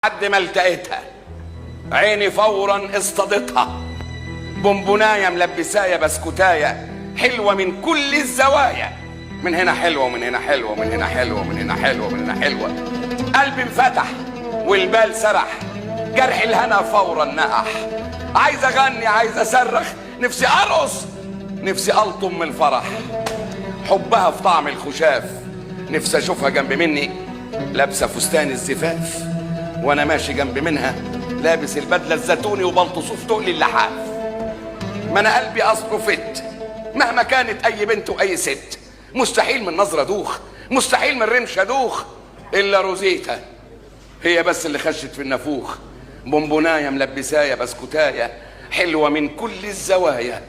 لحد ما التقيتها عيني فورا اصطادتها. بونبونايه ملبسايه بسكوتايه حلوه من كل الزوايا، من هنا حلوه ومن هنا حلوه ومن هنا حلوه ومن هنا حلوه ومن هنا حلوه. قلبي انفتح والبال سرح، جرح الهنا فورا نقح. عايز اغني عايز اصرخ، نفسي ارقص نفسي الطم من الفرح. حبها في طعم الخشاف، نفسي اشوفها جنب مني لابسه فستان الزفاف، وانا ماشي جنب منها لابس البدله الزيتوني وبلطسه في تقل اللحاف. ما انا قلبي اصله فت مهما كانت اي بنت واي ست، مستحيل من نظره دوخ، مستحيل من رمشه دوخ، الا روزيتا هي بس اللي خشت في النافوخ. بونبونايه ملبسايه بسكوتايه حلوه من كل الزوايا،